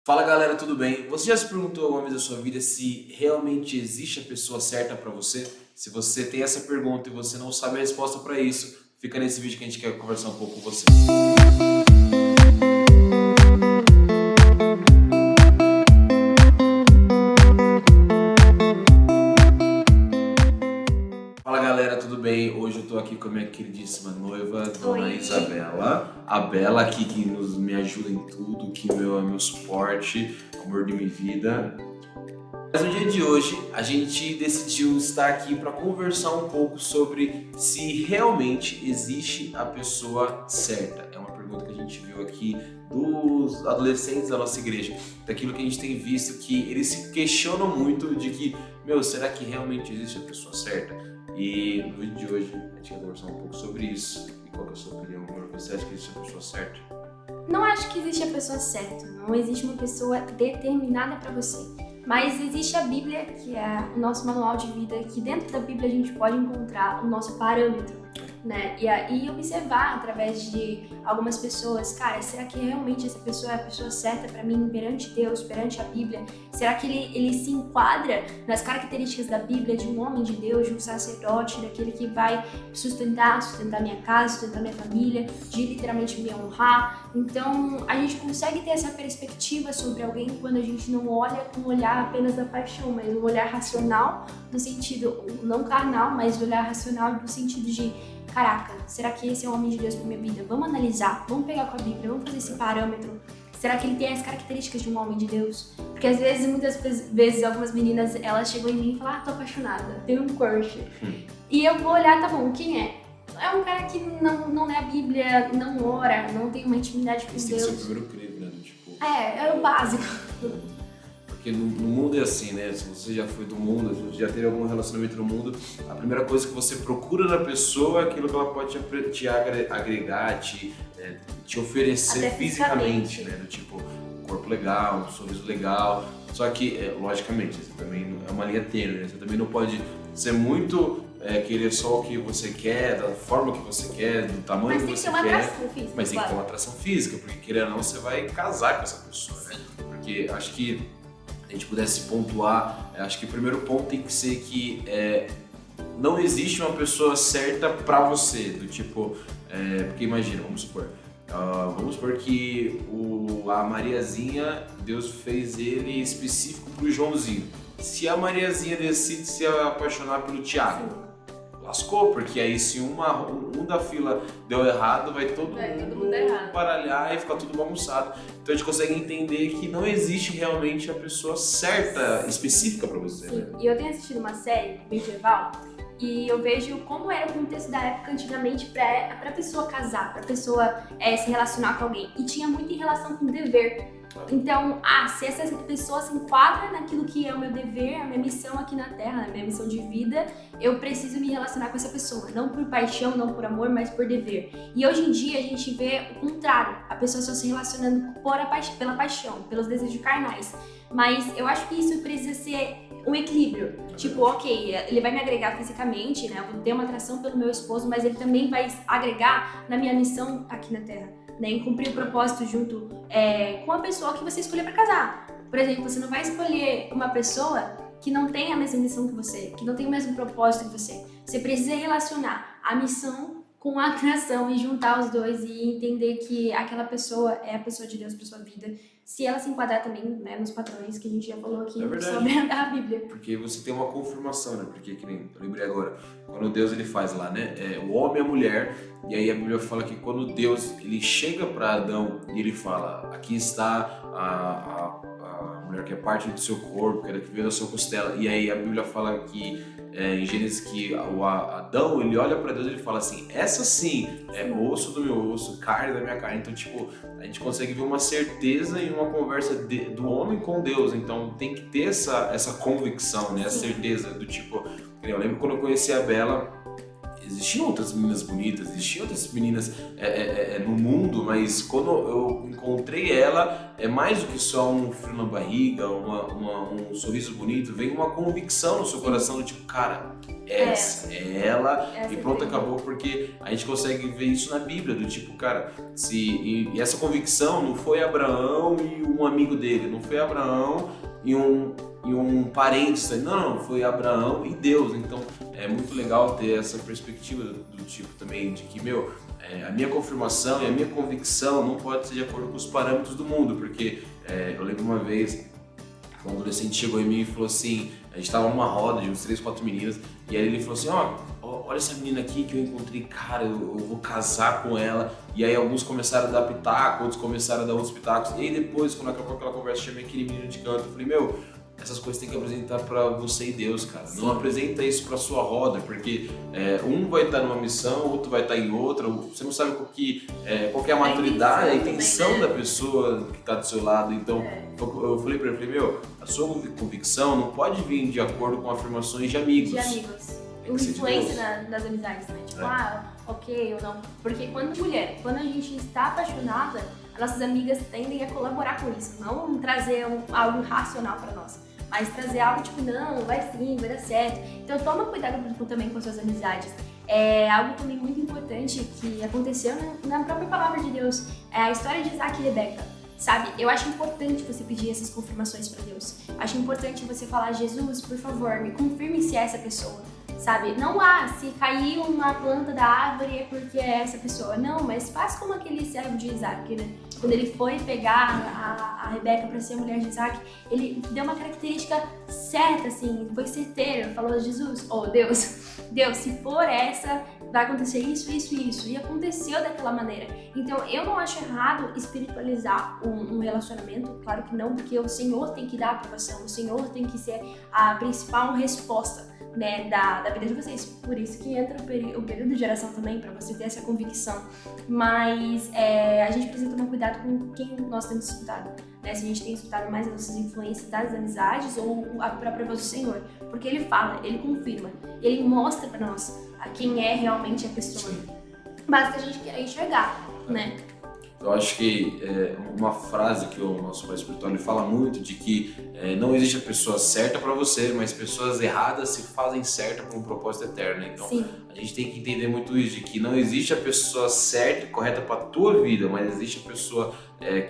Fala galera, tudo bem? Você já se perguntou alguma vez na sua vida se realmente existe a pessoa certa pra você? Se você tem essa pergunta e você não sabe a resposta pra isso, fica nesse vídeo que a gente quer conversar um pouco com você. Fala galera, tudo bem? Hoje eu tô aqui com a minha queridíssima noiva, Dona Oi. Isabela. A Bela aqui que me ajuda em tudo, que é meu suporte, amor de minha vida. Mas no dia de hoje a gente decidiu estar aqui para conversar um pouco sobre se realmente existe a pessoa certa. É uma pergunta que a gente viu aqui dos adolescentes da nossa igreja, daquilo que a gente tem visto que eles se questionam muito de que, será que realmente existe a pessoa certa? E no vídeo de hoje a gente vai conversar um pouco sobre isso. E qual que é a sua opinião, amor? Você acha que existe a pessoa certa? Não acho que existe a pessoa certa, não existe uma pessoa determinada para você. Mas existe a Bíblia, que é o nosso manual de vida, que dentro da Bíblia a gente pode encontrar o nosso parâmetro, né? E aí observar através de algumas pessoas, cara, será que realmente essa pessoa é a pessoa certa para mim perante Deus, perante a Bíblia? Será que ele se enquadra nas características da Bíblia de um homem de Deus, de um sacerdote, daquele que vai sustentar minha casa, sustentar minha família, de literalmente me honrar? Então a gente consegue ter essa perspectiva sobre alguém quando a gente não olha com um olhar apenas da paixão, mas um olhar racional, no sentido, não carnal, mas olhar racional no sentido de: caraca, será que esse é o homem de Deus para minha vida? Vamos analisar, vamos pegar com a Bíblia, vamos fazer esse parâmetro. Será que ele tem as características de um homem de Deus? Porque às vezes, muitas vezes, algumas meninas, elas chegam em mim e falam: tô apaixonada, tenho um crush. E eu vou olhar, tá bom, quem é? É um cara que não lê a Bíblia, não ora, não tem uma intimidade com Esse tem que ser o Deus. primeiro crivo, né? Tipo, É o básico. porque no mundo é assim, né? Se você já foi do mundo, se você já teve algum relacionamento no mundo, a primeira coisa que você procura na pessoa é aquilo que ela pode te agregar, te oferecer Até fisicamente, fisicamente. né? Do tipo, um corpo legal, um sorriso legal. Só que, logicamente, você também é uma linha tênue, né? Você também não pode ser muito querer só o que você quer, da forma que você quer, do tamanho Mas que tem que você ter uma quer. atração física, Mas tem que ter claro. uma atração física, porque querendo ou não, você vai casar com essa pessoa, né? Porque acho que a gente pudesse pontuar, acho que o primeiro ponto tem que ser que não existe uma pessoa certa pra você, do tipo, porque imagina, vamos supor que a Mariazinha, Deus fez ele específico pro Joãozinho. Se a Mariazinha decide se apaixonar pelo Thiago, lascou, porque aí se um da fila deu errado, vai todo mundo errado. baralhar e ficar tudo bagunçado. Então a gente consegue entender que não existe realmente a pessoa certa, específica pra você, Sim, né? e eu tenho assistido uma série medieval e eu vejo como era o contexto da época antigamente pra pessoa casar, pra pessoa se relacionar com alguém. E tinha muito em relação com dever. Então, se essa pessoa se enquadra naquilo que é o meu dever, a minha missão aqui na Terra, a minha missão de vida, eu preciso me relacionar com essa pessoa. Não por paixão, não por amor, mas por dever. E hoje em dia a gente vê o contrário, a pessoa só se relacionando pela paixão, pelos desejos carnais. Mas eu acho que isso precisa ser um equilíbrio. Tipo, ok, ele vai me agregar fisicamente, né? Eu vou ter uma atração pelo meu esposo, mas ele também vai agregar na minha missão aqui na Terra, né? Em cumprir o propósito junto com a pessoa que você escolher para casar. Por exemplo, você não vai escolher uma pessoa que não tem a mesma missão que você, que não tem o mesmo propósito que você. Você precisa relacionar a missão com a atração e juntar os dois e entender que aquela pessoa é a pessoa de Deus para sua vida, se ela se enquadrar também, né, nos padrões que a gente já falou aqui sobre a Bíblia. Porque você tem uma confirmação, né? Porque, que nem eu lembrei agora, quando Deus ele faz lá, né? O homem e a mulher, e aí a Bíblia fala que quando Deus ele chega para Adão e ele fala: aqui está a mulher que é parte do seu corpo, que veio da sua costela, e aí a Bíblia fala que em Gênesis que o Adão ele olha para Deus e ele fala assim: essa sim é osso do meu osso, carne da minha carne. Então, tipo, a gente consegue ver uma certeza e uma conversa do homem com Deus. Então tem que ter essa convicção, né? A certeza do tipo, eu lembro quando eu conheci a Bela, existiam outras meninas bonitas, existiam outras meninas no mundo, mas quando eu encontrei ela, é mais do que só um frio na barriga, um sorriso bonito, vem uma convicção no seu coração do tipo, cara, essa é ela, e pronto, acabou, porque a gente consegue ver isso na Bíblia, do tipo, cara, e essa convicção não foi Abraão e um amigo dele, não foi Abraão e um parente, não, foi Abraão e Deus. Então é muito legal ter essa perspectiva do tipo também de que, a minha confirmação e a minha convicção não pode ser de acordo com os parâmetros do mundo, porque eu lembro uma vez, um adolescente chegou em mim e falou assim, a gente tava numa roda de uns 3, 4 meninas, e aí ele falou assim, olha essa menina aqui que eu encontrei, cara, eu vou casar com ela. E aí alguns começaram a dar pitaco, outros começaram a dar outros pitacos, e aí depois, quando acabou aquela conversa, chamei aquele menino de canto, eu falei, essas coisas tem que apresentar pra você e Deus, cara. Sim. Não apresenta isso pra sua roda, porque um vai estar numa missão, outro vai estar em outra, você não sabe qual que é a maturidade, a intenção também, né, da pessoa que tá do seu lado. Então, eu falei pra ele, a sua convicção não pode vir de acordo com afirmações de amigos. De amigos. Influência das amizades, né? Tipo, ok ou não. Porque quando a gente está apaixonada, as nossas amigas tendem a colaborar com isso, não trazer algo racional para nós, mas trazer algo tipo, não, vai sim, vai dar certo. Então toma cuidado também com as suas amizades. É algo também muito importante que aconteceu na própria palavra de Deus, é a história de Isaac e Rebeca. Sabe, eu acho importante você pedir essas confirmações para Deus. Acho importante você falar, Jesus, por favor, me confirme se é essa pessoa. Sabe, não se caiu uma planta da árvore é porque é essa pessoa. Não, mas faz como aquele servo de Isaac, né? Quando ele foi pegar a Rebeca para ser a mulher de Isaac, ele deu uma característica certa, assim, foi certeiro. Falou, Jesus, Deus, se for essa, vai acontecer isso, isso e isso. E aconteceu daquela maneira. Então, eu não acho errado espiritualizar um relacionamento, claro que não, porque o Senhor tem que dar a aprovação, o Senhor tem que ser a principal resposta, né, da vida de vocês. Por isso que entra o período de oração também, para você ter essa convicção. Mas a gente precisa tomar cuidado com quem nós temos escutado, né? Se a gente tem escutado mais as nossas influências das amizades ou a própria voz do Senhor. Porque Ele fala, Ele confirma, Ele mostra para nós quem é realmente a pessoa. Basta a gente enxergar, né? Eu acho que uma frase que o nosso pai espiritual ele fala muito de que não existe a pessoa certa para você, mas pessoas erradas se fazem certa por um propósito eterno. Então, sim, a gente tem que entender muito isso, de que não existe a pessoa certa e correta para tua vida, mas existe a pessoa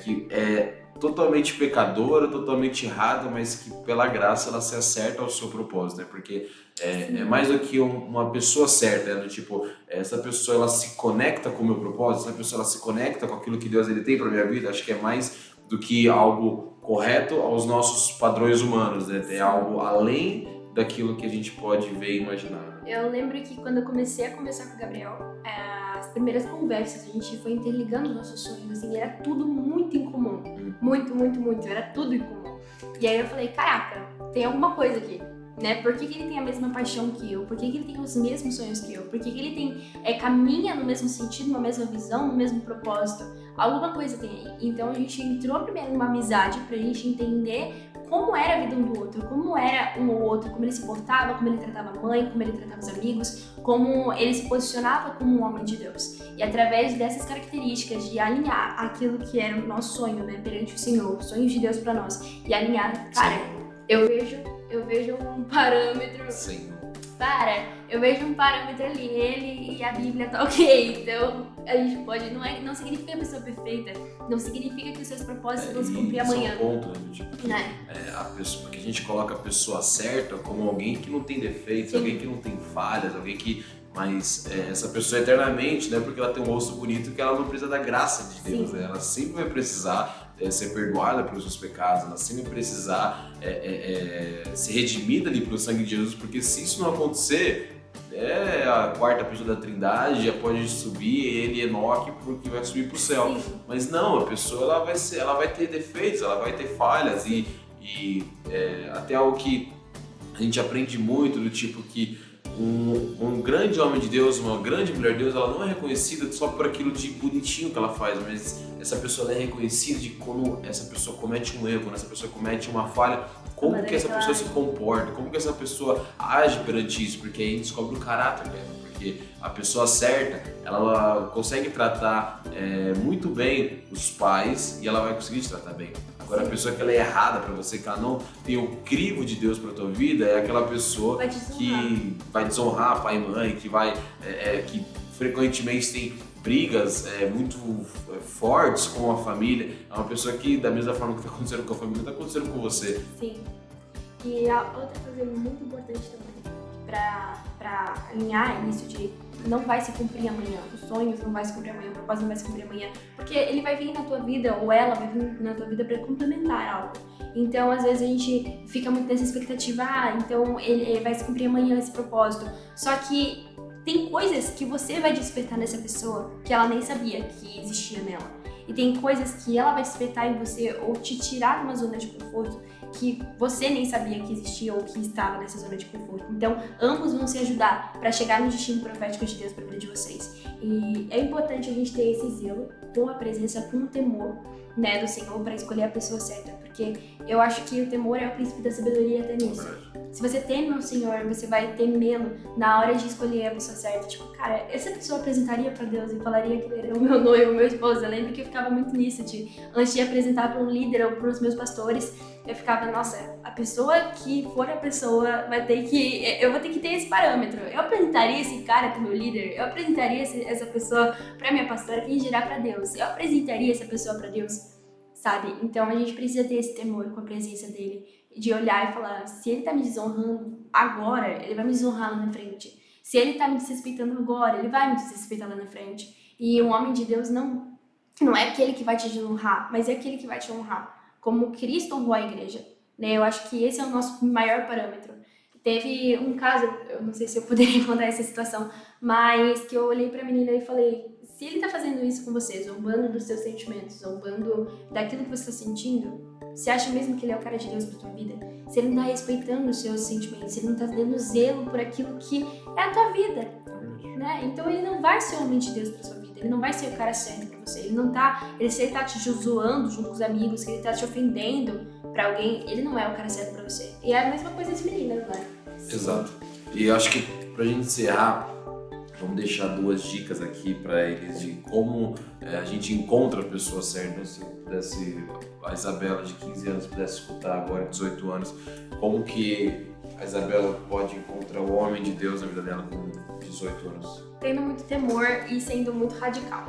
que é totalmente pecadora, totalmente errada, mas que pela graça ela se acerta ao seu propósito, né? Porque é mais do que uma pessoa certa, né? Do tipo, essa pessoa ela se conecta com o meu propósito, essa pessoa ela se conecta com aquilo que Deus ele tem para minha vida. Acho que é mais do que algo correto aos nossos padrões humanos, né? É algo além daquilo que a gente pode ver e imaginar. Eu lembro que quando eu comecei a conversar com o Gabriel, as primeiras conversas, a gente foi interligando nossos sonhos, assim, era tudo muito em comum. Muito, era tudo em comum. E aí eu falei, caraca, tem alguma coisa aqui, né? Por que ele tem a mesma paixão que eu? Por que ele tem os mesmos sonhos que eu? Por que ele caminha no mesmo sentido, na mesma visão, no mesmo propósito? Alguma coisa tem aí. Então a gente entrou primeiro numa amizade pra gente entender como era a vida um do outro, como era um ou outro, como ele se portava, como ele tratava a mãe, como ele tratava os amigos, como ele se posicionava como um homem de Deus. E através dessas características de alinhar aquilo que era o nosso sonho, né, perante o Senhor, os sonhos de Deus para nós, e alinhar, cara, eu vejo um parâmetro. Sim. Eu vejo um parâmetro ali, ele e a Bíblia tá ok. Então a gente pode, não significa a pessoa perfeita, não significa que os seus propósitos vão se cumprir amanhã. Esse é um ponto, né? Tipo, a pessoa, porque a gente coloca a pessoa certa como alguém que não tem defeitos, sim, alguém que não tem falhas, alguém que. Mas essa pessoa eternamente, não é porque ela tem um rosto bonito que ela não precisa da graça de Deus, né? Ela sempre vai precisar ser perdoada pelos seus pecados, ela sempre vai precisar ser redimida ali pelo sangue de Jesus, porque se isso não acontecer, a quarta pessoa da Trindade já pode subir, ele Enoque, porque vai subir pro céu. Sim. Mas não, a pessoa ela vai ter defeitos, ela vai ter falhas e até algo que a gente aprende muito, do tipo que um grande homem de Deus, uma grande mulher de Deus, ela não é reconhecida só por aquilo de bonitinho que ela faz, mas essa pessoa é reconhecida de quando essa pessoa comete um erro, quando essa pessoa comete uma falha, como que essa pessoa se comporta, como que essa pessoa age perante isso, porque aí a gente descobre o caráter dela. porque a pessoa certa, ela consegue tratar muito bem os pais e ela vai conseguir te tratar bem. Agora, a pessoa que ela é errada pra você, que ela não tem o crivo de Deus pra tua vida, é aquela pessoa que vai desonrar pai e mãe, que frequentemente tem brigas muito fortes com a família. É uma pessoa que, da mesma forma que está acontecendo com a família, está acontecendo com você. Sim. E a outra coisa muito importante também, para alinhar isso de não vai se cumprir amanhã, os sonhos não vai se cumprir amanhã, o propósito não vai se cumprir amanhã, porque ele vai vir na tua vida, ou ela vai vir na tua vida para complementar algo. Então, às vezes a gente fica muito nessa expectativa, então ele vai se cumprir amanhã esse propósito. Só que tem coisas que você vai despertar nessa pessoa que ela nem sabia que existia nela. E tem coisas que ela vai despertar em você ou te tirar de uma zona de conforto que você nem sabia que existia ou que estava nessa zona de conforto. Então, ambos vão se ajudar para chegar no destino profético de Deus para a vida de vocês. E é importante a gente ter esse zelo com a presença, com o temor, né, do Senhor para escolher a pessoa certa, porque eu acho que o temor é o princípio da sabedoria até nisso. Se você teme o Senhor, você vai temê-lo na hora de escolher a pessoa certa. Tipo, cara, essa pessoa apresentaria pra Deus e falaria que ele era o meu noivo, o meu esposo. Eu lembro que eu ficava muito nisso, antes de apresentar pra um líder ou pros meus pastores, eu ficava, nossa, a pessoa que for a pessoa eu vou ter que ter esse parâmetro. Eu apresentaria esse cara pro meu líder, eu apresentaria essa pessoa pra minha pastora, quem dirá pra Deus. Eu apresentaria essa pessoa pra Deus, sabe? Então a gente precisa ter esse temor com a presença dele, de olhar e falar, se ele tá me desonrando agora, ele vai me desonrar lá na frente. Se ele tá me desrespeitando agora, ele vai me desrespeitar lá na frente. E um homem de Deus não é aquele que vai te desonrar, mas é aquele que vai te honrar, como Cristo honrou a igreja, né? Eu acho que esse é o nosso maior parâmetro. Teve um caso, eu não sei se eu poderia contar essa situação, mas que eu olhei pra menina e falei, se ele tá fazendo isso com você, zombando dos seus sentimentos, zombando daquilo que você tá sentindo, você acha mesmo que ele é o cara de Deus pra tua vida? Se ele não tá respeitando os seus sentimentos, se ele não tá tendo zelo por aquilo que é a tua vida, né? Então ele não vai ser o homem de Deus pra sua vida, ele não vai ser o cara certo pra você, se ele tá te zoando junto com os amigos, se ele tá te ofendendo pra alguém, ele não é o cara certo pra você. E é a mesma coisa das meninas, né? Exato. E eu acho que pra gente encerrar, vamos deixar 2 dicas aqui para eles de como a gente encontra a pessoa certa. Se a Isabela de 15 anos pudesse escutar agora, 18 anos, como que a Isabela pode encontrar o homem de Deus na vida dela com 18 anos? Tendo muito temor e sendo muito radical.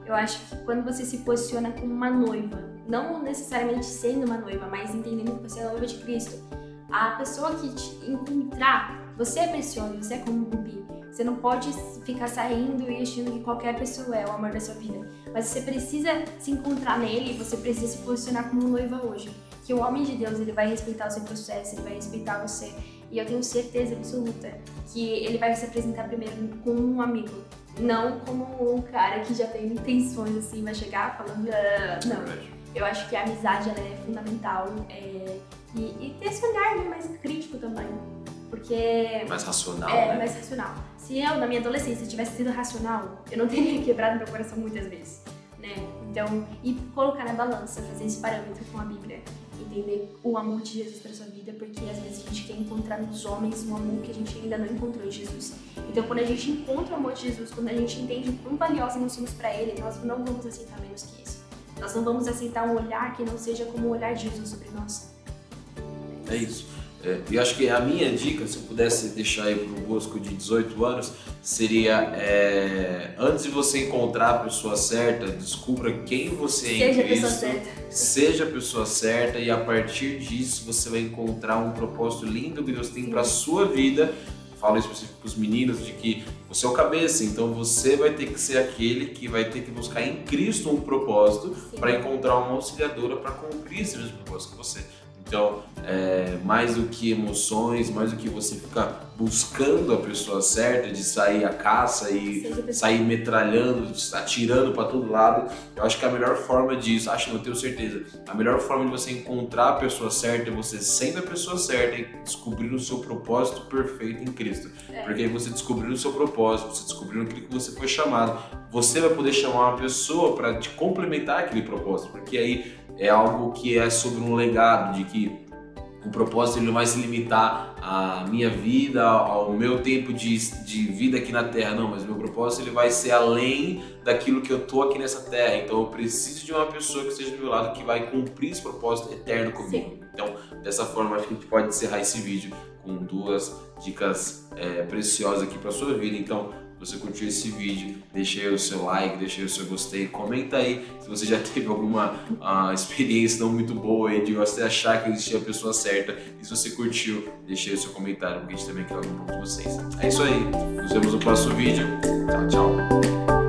Eu acho que quando você se posiciona como uma noiva, não necessariamente sendo uma noiva, mas entendendo que você é a noiva de Cristo, a pessoa que te encontrar, você é preciosa, você é como um rubi. Você não pode ficar saindo e achando que qualquer pessoa é o amor da sua vida. Mas você precisa se encontrar nele e você precisa se posicionar como noiva hoje. Que o homem de Deus, ele vai respeitar o seu processo, ele vai respeitar você. E eu tenho certeza absoluta que ele vai se apresentar primeiro como um amigo. Não como um cara que já tem intenções assim, vai chegar falando... Não. Eu acho que a amizade, ela é fundamental. E ter esse olhar, né, mais crítico também. Porque... Mais racional, né? Mais racional. Se eu, na minha adolescência, tivesse sido racional, eu não teria quebrado meu coração muitas vezes, né? Então, e colocar na balança, fazer esse parâmetro com a Bíblia, entender o amor de Jesus para sua vida, porque às vezes a gente quer encontrar nos homens um amor que a gente ainda não encontrou em Jesus. Então, quando a gente encontra o amor de Jesus, quando a gente entende o quão valiosos nós somos para Ele, nós não vamos aceitar menos que isso. Nós não vamos aceitar um olhar que não seja como o olhar de Jesus sobre nós. É isso. E acho que a minha dica, se eu pudesse deixar aí para o Bosco de 18 anos, seria antes de você encontrar a pessoa certa, descubra quem você é em Cristo, seja a pessoa certa, e a partir disso você vai encontrar um propósito lindo que Deus tem para a sua vida. Falo isso para os meninos, de que você é o cabeça, então você vai ter que ser aquele que vai ter que buscar em Cristo um propósito para encontrar uma auxiliadora para cumprir esse mesmo propósito que você. Então, mais do que emoções, mais do que você ficar buscando a pessoa certa, de sair à caça e sair metralhando, atirando para todo lado, eu acho que a melhor forma disso, não tenho certeza, a melhor forma de você encontrar a pessoa certa é você sendo a pessoa certa e descobrir o seu propósito perfeito em Cristo. Porque aí você descobrindo o seu propósito, você descobrindo aquilo que você foi chamado, você vai poder chamar uma pessoa para te complementar aquele propósito, porque aí é algo que é sobre um legado de que O propósito ele não vai se limitar à minha vida, ao meu tempo de vida aqui na Terra, não, mas o meu propósito ele vai ser além daquilo que eu tô aqui nessa Terra. Então eu preciso de uma pessoa que esteja do meu lado que vai cumprir esse propósito eterno comigo. Sim. Então, dessa forma, acho que a gente pode encerrar esse vídeo com 2 dicas preciosas aqui para sua vida. Então, se você curtiu esse vídeo, deixa aí o seu like, deixa aí o seu gostei, comenta aí se você já teve alguma experiência não muito boa aí de você achar que existia a pessoa certa. E se você curtiu, deixa aí o seu comentário, porque a gente também quer ouvir um pouco de vocês. É isso aí, nos vemos no próximo vídeo. Tchau, tchau.